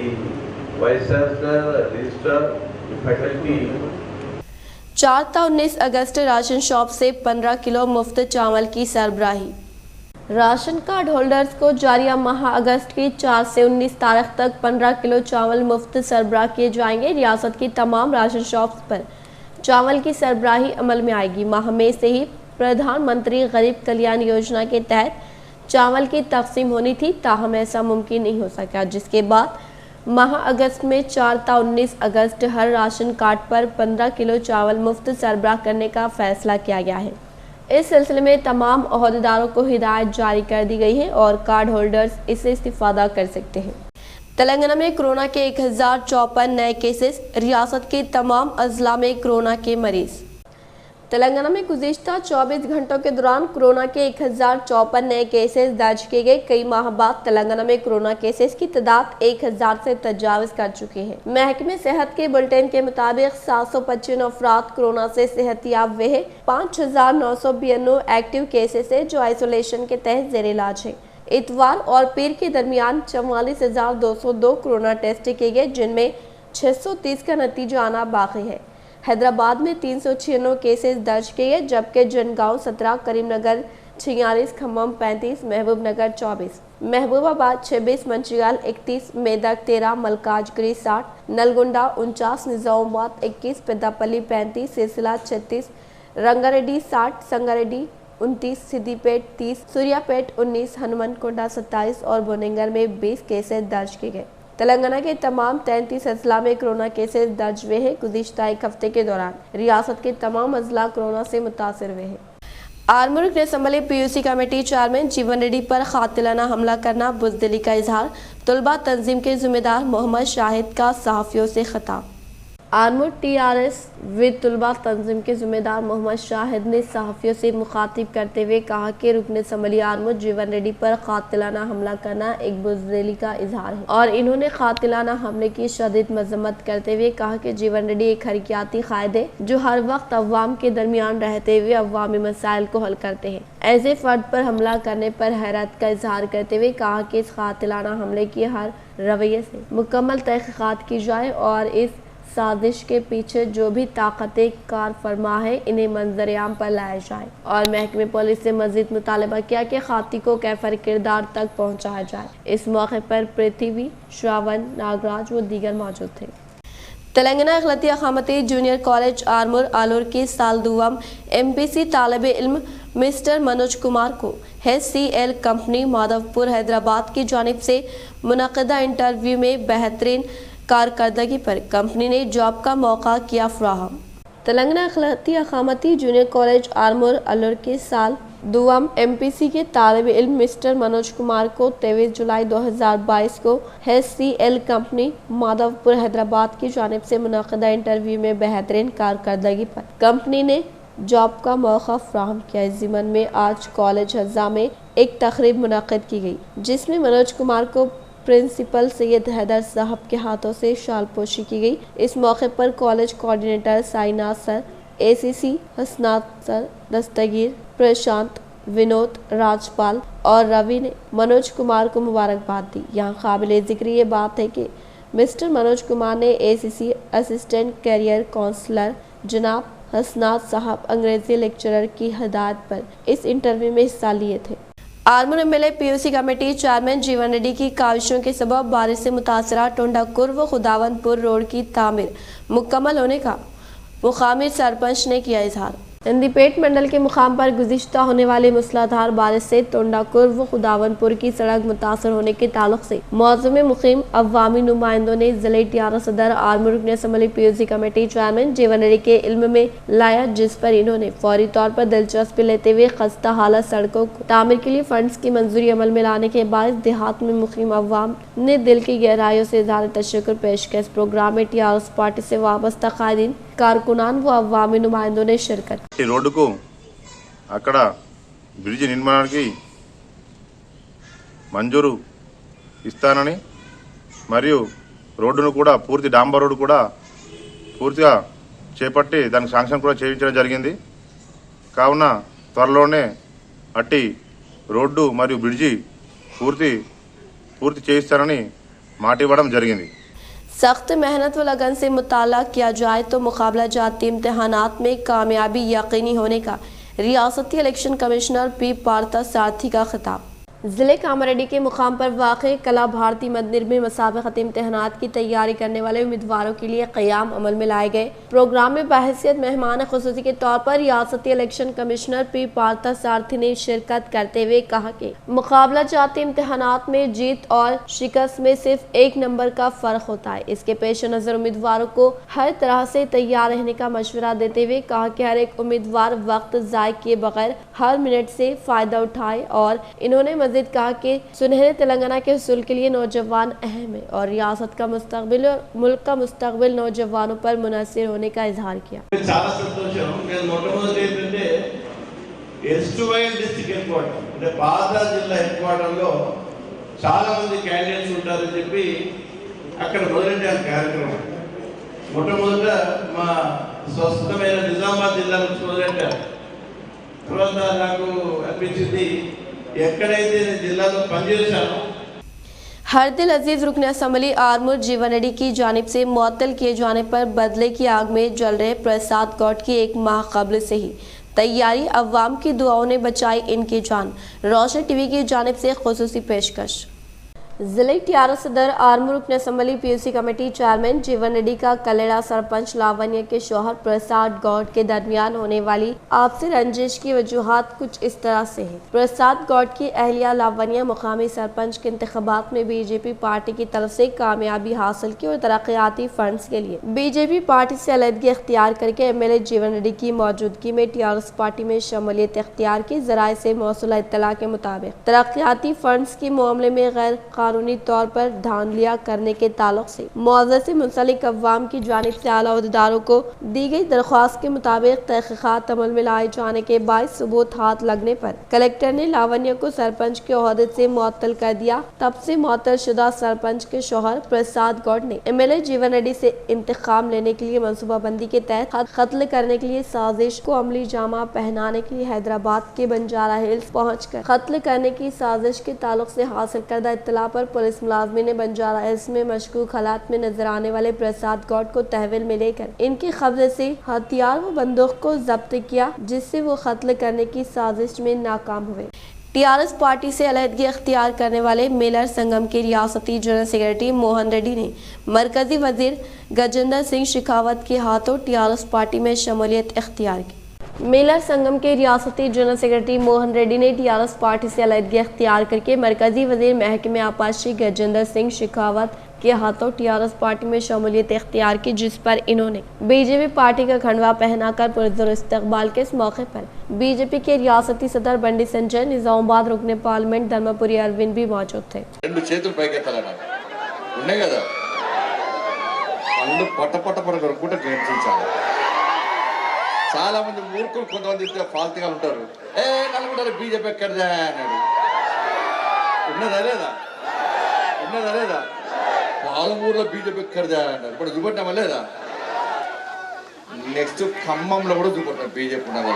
[SPEAKER 11] Vice Chancellor, Registrar,
[SPEAKER 1] 4 था 19 अगस्त ration shop से 15 kilo मुफ्त चावल की सरबराही। Ration card holders को जारिया माह अगस्त की 4 से 19 तारीख तक 15 किलो चावल मुफ्त सरबराह किए जाएंगे। रियासत की तमाम राशन शॉप्स पर चावल की सरबराही अमल में आएगी। माह में से ही प्रधानमंत्री गरीब कल्याण योजना के तहत चावल की तकसीम होनी थी, ताहम ऐसा मुमकिन नहीं हो सका, जिसके बाद माह अगस्त में 4 था 19 अगस्त हर राशन कार्ड पर 15 किलो चावल मुफ्त सरबराह करने का फैसला किया गया है। इस सिलसिले में तमाम ओहदेदारों को हिदायत जारी कर दी गई है और कार्ड होल्डर्स इससे इस्तिफादा कर सकते हैं। तेलंगाना में कोरोना के 1054 नए केसेस, रियासत के तमाम अजला में कोरोना के मरीज। तेलंगाना में गुज़िश्ता 24 घंटों के दौरान कोरोना के 1054 नए केसेस दर्ज किए गए। कई माह बाद तेलंगाना में कोरोना केसेस की तादाद 1000 से तजावज़ कर चुके हैं। महकमे सेहत के बुलेटिन के मुताबिक 755 अफराद कोरोना से सेहतियाब हुए हैं। 5992 एक्टिव केसेस है जो आइसोलेशन के तहत ज़ेर इलाज है। इतवार और पीर के दरमियान 44,202 कोरोना टेस्ट किए गए, जिनमें 630 का नतीजा आना बाकी है। हैदराबाद में 396 केसेस दर्ज किए गए, जबकि जनगांव, 17, करीमनगर 46, खम्मम 35, महबूबनगर 24, महबूबाबाद 26, मंचियाल 31, मेदक 13, मलकाजगिरी 60, नलगुंडा 49, निजामाबाद 21, पेद्दापल्ली 35, सिरसिला 36, रंगारेड्डी 60, संगारेड्डी 29, सिद्दीपेट 30, सूर्यापेट 19, हनुमानकोंडा 27 और बोनेंगर में 20 केसेस दर्ज किए गए। तेलंगाना के तमाम 33 अजला में कोरोना केसेस दर्ज हुए हैं। गुज़िश्ता एक हफ्ते के दौरान रियासत के तमाम अजला कोरोना से मुतासर हुए हैं। आर्मुर्ग ने संभले पीयूसी कमेटी चेयरमैन जीवन रेड्डी पर कातिलाना हमला करना, बुज़दिली का इजहार। तलबा तंजीम के जिम्मेदार मोहम्मद शाहिद का सहाफ़ियों से खिताब। आर्मुर्ग TRS विद तलबा तंजीम के जिम्मेदार मोहम्मद शाहिद ने सहाफ़ियों से मुखातिब करते हुए कहा कि रुकने संभली आर्मुर्ग जीवन रेड्डी पर कातिलाना हमला करना एक बुज़दिली का इजहार है और इन्होंने कातिलाना हमले की शदीद मजम्मत करते हुए कहा कि जीवन रेड्डी एक हरकियाती कायद है जो हर वक्त अवाम के दरमियान रहते हुए अवामी मसाइल को हल करते हैं। ऐसे फर्द पर हमला करने पर हैरत का इजहार करते हुए कहा कि इस कातिलाना हमले की हर रवैये से मुकम्मल तहक़ीक़ात की जाए और इस साजिश के पीछे जो भी ताकतें कार फरमा है इन्हें मंजर-ए-आम पर लाया जाए और महकमे पुलिस से मजीद मुतालबा किया कि खाती को कैफर किरदार तक पहुँचाया जाए। इस मौके पर पृथ्वी, श्रावण, नागराज व दीगर मौजूद थे। तेलंगाना अखिलती अखामती जूनियर कॉलेज आर्मुर आलूर की साल दुआम MPC तालिब इल्म मिस्टर मनोज कुमार को HCL कंपनी माधवपुर हैदराबाद की जानिब से मुनक़दा इंटरव्यू में बेहतरीन कारकर्दगी पर कंपनी ने जॉब का मौका किया फराहम। तेलंगाना अखिलती अखामती जूनियर कॉलेज आर्मुर आलूर के साल दुआम MPC के तालिब इल्म मिस्टर मनोज कुमार को 23 जुलाई 2022 को HCL कंपनी माधवपुर हैदराबाद की जानिब से मुनक़दा इंटरव्यू में बेहतरीन कारकर्दगी पर कंपनी ने जॉब का मौका फराहम किया। इस ज़िमन में आज कॉलेज हज़ा में एक तकरीब मुनक़द की गई जिसमें मनोज कुमार को प्रिंसिपल सैयद हैदर साहब के हाथों से शालपोशी की गई। इस मौके पर college coordinator Sainath sir, ACC हसनात सर, दस्तगीर, प्रशांत, विनोद, राजपाल और रवि ने मनोज कुमार को मुबारकबाद दी। यहाँ काबिल ज़िक्र ये बात है कि मिस्टर मनोज कुमार ने ACC असिस्टेंट कैरियर काउंसलर जनाब हसनात साहब अंग्रेजी लेक्चरर की हिदायत पर इस इंटरव्यू में हिस्सा लिए थे। आर्मुर MLA PUC कमेटी चेयरमैन जीवन रेड्डी की काविशों के सबब बारिश से मुतासरा टोंडाकुर व खुदावंतपुर रोड की तामीर मुकम्मल होने का मुकामी सरपंच ने किया इजहार। सिंदीपेट मंडल के मुकाम पर गुज़िश्ता होने वाली मूसलाधार बारिश से टोंडाकुर व खुदावंतपुर की सड़क मुतासर होने के ताल्लुक से मौज़ू में मुक़ीम अवामी नुमाइंदों ने ज़िले TRS सदर आर्मुर्ग ने असम्बली PUC कमेटी चेयरमैन जीवन रेड्डी के इल्म में लाया, जिस पर इन्होंने फौरी तौर पर दिलचस्पी लेते हुए खस्ता हालत सड़कों को तामीर के लिए फंड्स की मंजूरी अमल में लाने के बाद देहात में मुक़ीम अवाम ने दिल की गहराइयों से इज़हार तशक्कुर पेश किया। इस प्रोग्राम में TRS पार्टी से वाबस्ता कायदीन, कारकुनान व अवामी नुमाइंदों ने शिरकत।
[SPEAKER 6] ఈ రోడ్డుకు అక్కడ బ్రిడ్జి నిర్మాణానికి మంజూరు ఇస్తానని మరియు రోడ్డును కూడా పూర్తి డాంబర్ రోడ్డు కూడా పూర్తిగా చేపట్టి దానికి శాంక్షన్ కూడా చేయించడం జరిగింది। కావున త్వరలోనే అట్టి రోడ్డు మరియు బ్రిడ్జి పూర్తి చేయిస్తానని మాట ఇవ్వడం జరిగింది।
[SPEAKER 1] सख्त मेहनत व लगन से मुताला किया जाए तो मुकाबला जाती इम्तहानात में कामयाबी यकीनी होने का रियासती इलेक्शन कमिश्नर P पार्था सारथी का खिताब। ज़िले कामारेड्डी के मुकाम पर वाक़े कला भारती मंदिर में मुसाबक़ती इम्तहानात की तैयारी करने वाले उम्मीदवारों के लिए क़याम अमल में लाए गए। प्रोग्राम में बहैसियत मेहमान ख़ुसूसी के तौर पर रियासती इलेक्शन कमिश्नर P पार्था सारथी ने शिरकत करते हुए कहा कि मुकाबला जाती इम्तहानात में जीत और शिकस्त में सिर्फ एक नंबर का फ़र्क होता है। इसके पेश नज़र उम्मीदवारों को हर तरह से तैयार रहने का मशवरा देते हुए कहा कि हर एक उम्मीदवार वक्त ज़ाय किए बगैर हर मिनट से फ़ायदा उठाए और इन्होंने मज़ीद कहा कि सुनहरे तेलंगाना के हुसूल के लिए नौजवान अहम है और रियासत का मुस्तकबिल और मुल्क का मुस्तकबिल नौजवानों पर मुनहसर होने का इजहार किया।
[SPEAKER 11] చాలా సంతోషం। నేను మొట్టమొదటి ఏంటంటే ఎస్టువైల్ డిస్ట్రిక్ట్ హెడ్ క్వార్టర్ అంటే పాత జిల్లా హెడ్ క్వార్టర్లో చాలా మంది క్యాండిడేట్స్ ఉంటారని చెప్పి అక్కడ మొదలెట్టాను కార్యక్రమం। మొట్టమొదట మా స్వస్థమైన నిజామాబాద్ జిల్లా నుంచి మొదలెట్టాను। తర్వాత నాకు అనిపించింది ఎక్కడైతే జిల్లాలో పనిచేశానో
[SPEAKER 1] हर दिल अजीज रुकन असम्बली आर्मुर जीवन रेड्डी की जानिब से मुअत्तल किए जाने पर बदले की आग में जल रहे प्रसाद गौड़ की एक माह कबल से ही तैयारी, अवाम की दुआओं ने बचाई इनकी जान। रोशन टीवी की जानिब से खुसूसी पेशकश। जिले टीआरएस सदर आर्मूर रुकन असम्बली पीयूसी कमेटी चेयरमैन जीवन रेड्डी का कलेड़ा सरपंच लावण्य के शौहर प्रसाद गौड़ के दरमियान होने वाली आपसी रंजिश की वजूहात कुछ इस तरह से है। प्रसाद गौड़ की अहलिया लावण्य मुकामी सरपंच के इंतखाबात में बीजेपी पार्टी की तरफ से कामयाबी हासिल की और तरक्याती फंड्स के लिए बीजेपी पार्टी से अलहदगी इख्तियार करके एमएलए जीवन रेड्डी की मौजूदगी में टीआरएस पार्टी में शमूलियत इख्तियार की जराये से मौसूला इत्तला के मुताबिक तरक्याती फंड्स के मामले में गैर कानूनी तौर पर धांधलियां करने के ताल्लुक से मुआवजे से मुंसलिक अवाम की जानिब से आला अहदेदारों को दी गई दरख्वास्त के मुताबिक तहकीकात अमल में लाए जाने के बाद सबूत हाथ लगने पर कलेक्टर ने लावण्य को सरपंच के ओहदे से मुअत्तल कर दिया। तब से मुअत्तल शुदा सरपंच के शौहर प्रसाद गौड़ ने एमएलए जीवन रेड्डी से इंतकाम लेने के लिए मनसूबाबंदी के तहत कत्ल करने के लिए साजिश को अमली जामा पहनाने के लिए हैदराबाद के बंजारा हिल्स पहुँचकर कत्ल करने की साजिश के ताल्लुक से हासिल करदा इत्तला पर पुलिस मुलाजमी ने बंजारा हिल्स में मशकूक हालात में नजर आने वाले प्रसाद गौड़ को तहवील में लेकर इनके कब्जे से हथियार व बंदूक को जब्त किया, जिससे वो कत्ल करने की साजिश में नाकाम हुए। टीआरएस पार्टी से अलहदगी इख्तियार करने वाले मेलर संगम के रियासती जनरल सेक्रेटरी मोहन रेड्डी ने मरकजी वजीर गजेंद्र सिंह शेखावत के हाथों टीआरएस पार्टी में शमूलियत इख्तियार की। मेलर संगम के रियासती जनरल सेक्रेटरी मोहन रेड्डी ने टीआरएस पार्टी से अलहदगी इख्तियार करके मरकजी वजीर महकमे आपाशी गजेंद्र सिंह शेखावत के हाथों टीआरएस पार्टी में शमूलियत इख्तियार की, जिस पर इन्होंने बीजेपी पार्टी का खंडवा पहनाकर पुरजोर इस्तकबाल के इस मौके पर बीजेपी के रियासती सदर बंडी संजय, निजामाबाद रुकने पार्लियामेंट धर्मपुरी अरविंद भी मौजूद थे।
[SPEAKER 12] చాలా మంది మూర్ఖులు కొంతమంది ఫాల్తుగా ఉంటారు. నలుగుంటారు బీజేపీ ఎక్కడదా అన్నాడు. ఉన్నదా లేదా పాలమూరులో బీజేపీ ఎక్కడదా అన్నారు. ఇప్పుడు చూపట్టామా లేదా? నెక్స్ట్ ఖమ్మంలో కూడా చూపట్టాం బీజేపీ ఉన్నదా.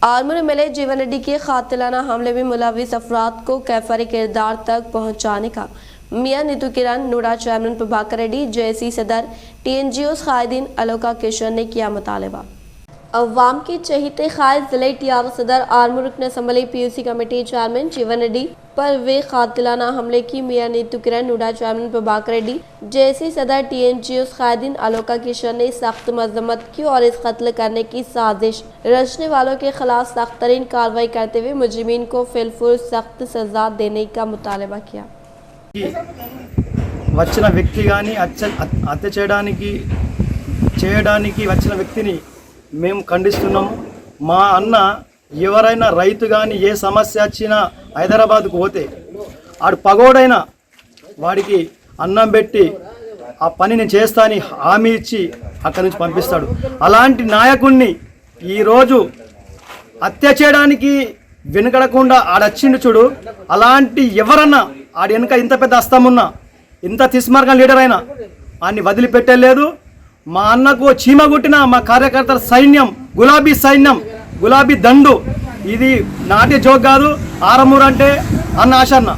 [SPEAKER 1] आर्मूर एमएलए जीवन रेड्डी के कातिलाना हमले में मुलविस अफराद को कैफरी किरदार तक पहुँचाने का मियां नीतू किरण, नूडा चेयरमैन प्रभाकर रेड्डी, जेएसी सदर टीएनजीओस कायदीन अलोका किशन ने किया मुतालबा। अवाम के चहीते कायद जिले टीआरएस सदर आर्मूर रुकन असम्बली पीयूसी कमेटी चेयरमैन जीवन रेड्डी पर वे कातिलाना हमले की मियां नीतू किरण, नूडा चेयरमैन प्रभाकर रेड्डी, जेएसी सदर टीएनजीओस कायदीन अलोका किशन ने सख्त मजम्मत की और इस कत्ल करने की साजिश रचने वालों के खिलाफ सख्त तरीन कार्रवाई करते हुए मुजरिमीन को फिलफुल सख्त सजा देने का मुतालबा किया।
[SPEAKER 13] వచ్చిన వ్యక్తి కానీ హత్య చేయడానికి వచ్చిన వ్యక్తిని మేము ఖండిస్తున్నాము. మా అన్న ఎవరైనా రైతు కానీ ఏ సమస్య వచ్చినా హైదరాబాద్కు పోతే ఆడు పగోడైనా వాడికి అన్నం పెట్టి ఆ పని నేను చేస్తా అని హామీ ఇచ్చి అక్కడి నుంచి పంపిస్తాడు. అలాంటి నాయకుడిని ఈరోజు హత్య చేయడానికి వెనుకడకుండా ఆడొచ్చిండు చూడు. అలాంటి ఎవరన్నా ఆడి వెనుక ఇంత పెద్ద అస్తమున్నా, ఇంత తిస్మార్గం లీడర్ అయినా ఆడిని వదిలిపెట్టలేదు. మా అన్నకు చీమ కొట్టిన మా కార్యకర్తల సైన్యం, గులాబీ సైన్యం, గులాబీ దండు, ఇది నాట్య జోక్ కాదు. ఆరమూరు అంటే అన్న ఆశన్న,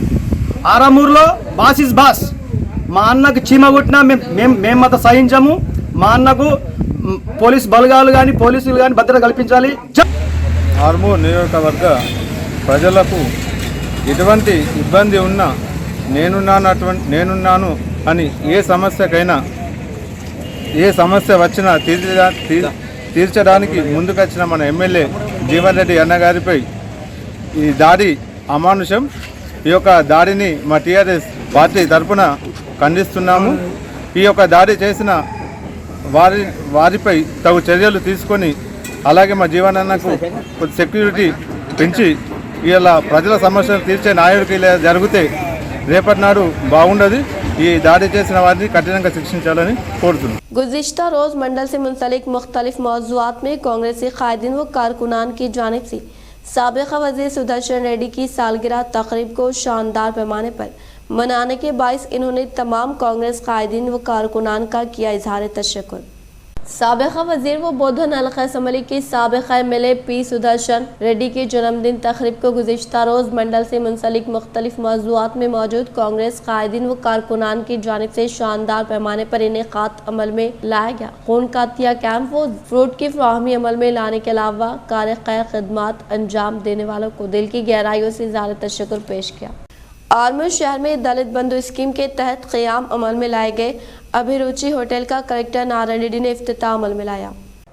[SPEAKER 13] ఆరమూరులో బాస్ ఇస్ బాస్. మా అన్నకు చీమ కొట్టినా మేము మాత్రం సహించము. మా అన్నకు పోలీస్ బలగాలు కానీ పోలీసులు కానీ భద్రత కల్పించాలి.
[SPEAKER 10] ఆర్మూర్ నియోజకవర్గ ప్రజలకు ఎటువంటి ఇబ్బంది ఉన్నా నేనున్నాను అని ఏ సమస్య వచ్చినా తీర్చడానికి ముందుకొచ్చిన మన ఎమ్మెల్యే జీవన్ రెడ్డి అన్నగారిపై ఈ దాడి అమానుషం. ఈ యొక్క దాడిని మా టీఆర్ఎస్ పార్టీ తరఫున ఖండిస్తున్నాము. ఈ యొక్క దాడి చేసిన వారిపై తగు చర్యలు తీసుకొని అలాగే మా జీవనన్నకు సెక్యూరిటీ పెంచి ఇలా ప్రజల సమస్యలు తీర్చే నాయకుడికి ఇలా జరిగితే రేపటి నాడు బాగుండదు. ఈ దాడి చేసిన వారిని కఠినంగా శిక్షించాలని కోరుతున్నాం.
[SPEAKER 1] गुज़िश्ता रोज़ मंडल से मुंसलिक मुख्तलिफ मौज़ूआत में कांग्रेसी कायदीन व कारकुनान की जानिब से साबिक़ा वज़ीर सुदर्शन रेड्डी की सालगिरह तक़रीब को शानदार पैमाने पर मनाने के बाइस इन्होंने तमाम कांग्रेस कायदीन व कारकुनान का किया इजहार तशक्कुर। साबिक़ा वज़ीर व बोधन हल्का असम्बली की साबिक़ा एमएलए पी सुदर्शन रेड्डी के जन्मदिन तक़रीब को गुज़िश्ता रोज़ मंडल से मुंसलिक मुख्तलिफ मौज़ूआत में मौजूद कांग्रेस कायदीन व कारकुनान की जानिब से शानदार पैमाने पर इनेक़ाद अमल में लाया गया। खून का अतिया कैंप व फ्रूट की फ्राहमी अमल में लाने के अलावा कार-ए खिदमत अंजाम देने वालों को दिल की गहराइयों से इज़हार तशक्कुर पेश किया। आलमूर शहर में दलित बंधु स्कीम के तहत क़याम अमल में लाए गए अभिरुचि होटल का कलेक्टर नारायण रेड्डी ने इफ्तिताह अमल में लाया।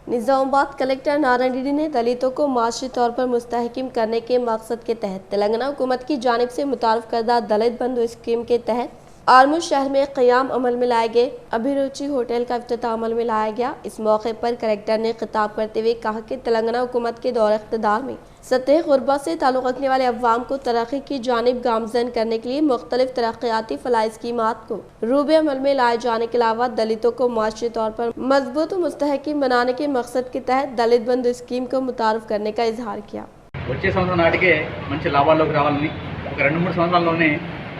[SPEAKER 1] निज़ामाबाद कलेक्टर नारायण रेड्डी ने दलितों को माशी तौर पर मुस्तहकिम करने के मकसद के तहत तेलंगाना हुकूमत की जानिब से मुतारफ़ करदा दलित बंधु स्कीम के तहत आलमूर शहर में क़याम अमल में लाए गए अभिरुचि होटल का इफ्तिताह अमल में लाया गया। इस मौके पर कलेक्टर ने खिताब करते हुए कहा कि तेलंगाना हुकूमत के दौर इक़्तिदार में सतह ग़ुरबा से ताल्लुक़ रखने वाले अवाम को तरक्की की जानिब गामज़न करने के लिए मुख्तलिफ तरक्याती फलाह स्कीमात को रूबे अमल में लाए जाने के अलावा दलितों को माशी तौर पर मजबूत व मुस्तहकिम बनाने के मकसद के तहत दलित बंधु स्कीम को मुतारफ़ करने का इजहार किया।
[SPEAKER 14] వచ్చే సంవత్సరం నాటికే మంచి లాభాల్లోకి రావాలని ఒక 2-3 సంవత్సరాల్లోనే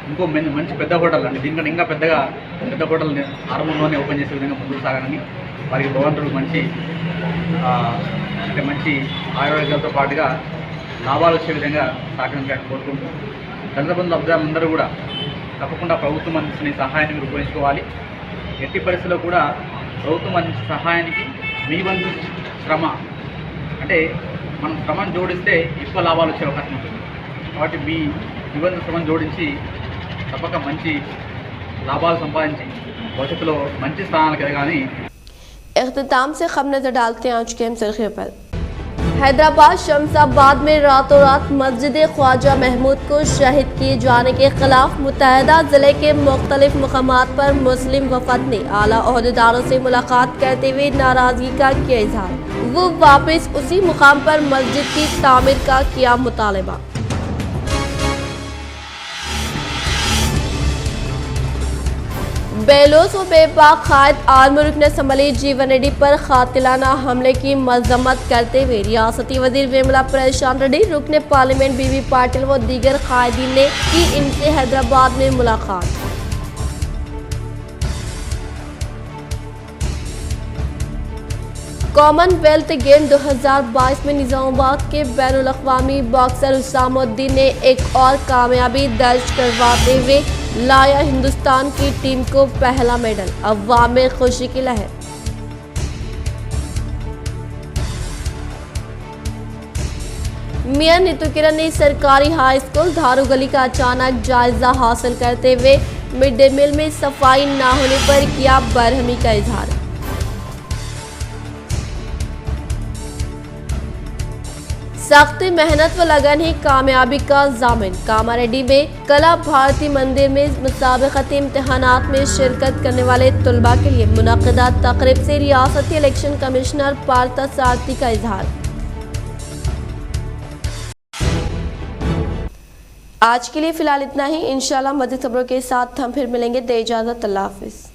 [SPEAKER 14] ఇంకో మంచి పెద్ద హోటల్ అండి దీనికన్నా ఇంకా పెద్ద హోటల్ ఆరంభంలోనే ఓపెన్ చేసే విధంగా ముందుకు సాగాలని వారికి భగవంతుడు మంచి అంటే మంచి ఆరోగ్యాలతో పాటుగా లాభాలు వచ్చే విధంగా సహకరించాలని కోరుకుంటున్నాం। దళిత బంధు లబ్ధిదారులందరూ కూడా తప్పకుండా ప్రభుత్వం అందించిన సహాయాన్ని ఉపయోగించుకోవాలి। ఎట్టి పరిస్థితుల్లో కూడా ప్రభుత్వం అందించిన సహాయానికి మీ వంతు శ్రమ అంటే మనం శ్రమను జోడిస్తే ఎక్కువ లాభాలు వచ్చే అవకాశం ఉంటుంది కాబట్టి మీ వంతు శ్రమను జోడించి తప్పక మంచి లాభాలు సంపాదించి భవిష్యత్తులో మంచి స్థానాలకు ఎదగాలని।
[SPEAKER 1] इख्तिताम से खबर नजर डालते हैं आज के अहम सुर्खियों पर। हैदराबाद शमशाबाद में रातों रात मस्जिद ख्वाजा महमूद को शहीद किए जाने के खिलाफ मुत्तहदा जिले के मुख्तलिफ मकामात पर मुस्लिम वफद ने आला ओहदेदारों से मुलाकात करते हुए नाराजगी का किया इजहार। वो वापस उसी मुकाम पर मस्जिद की तामीर का किया मुतालबा। बेलोस व बेबाक कायद आलमूर रुकन असम्बली जीवन रेड्डी पर कातिलाना हमले की मजम्मत करते हुए रियासती वजीर वेमुला प्रशांत रेड्डी, रुकन पार्लियामेंट बीबी पाटिल व दीगर कायदीन ने की इनसे हैदराबाद में मुलाकात। कॉमनवेल्थ गेम 2022 में निज़ामाबाद के बैनुल अक़वामी बॉक्सर हुसामुद्दीन ने एक और कामयाबी दर्ज करवाते हुए लाया हिंदुस्तान की टीम को पहला मेडल। अवाम में खुशी की लहर। मियां नीतू किरण ने सरकारी हाई स्कूल धारू गली का अचानक जायजा हासिल करते हुए मिड डे मील में सफाई न होने पर किया बरहमी का इजहार। सख्त मेहनत व लगन ही कामयाबी का ज़ामिन। कामारेड्डी में कला भारती मंदिर में मुसाबिक़ती इम्तिहानात में शिरकत करने वाले तलबा के लिए मुनक़दा तक़रीब से रियासती इलेक्शन कमिश्नर पार्था सारथी का इजहार। आज के लिए फ़िलहाल इतना ही। इंशाअल्लाह मज़ीद खबरों के साथ हम फिर मिलेंगे। दे इजाज़त। अल्लाह हाफ़िज़।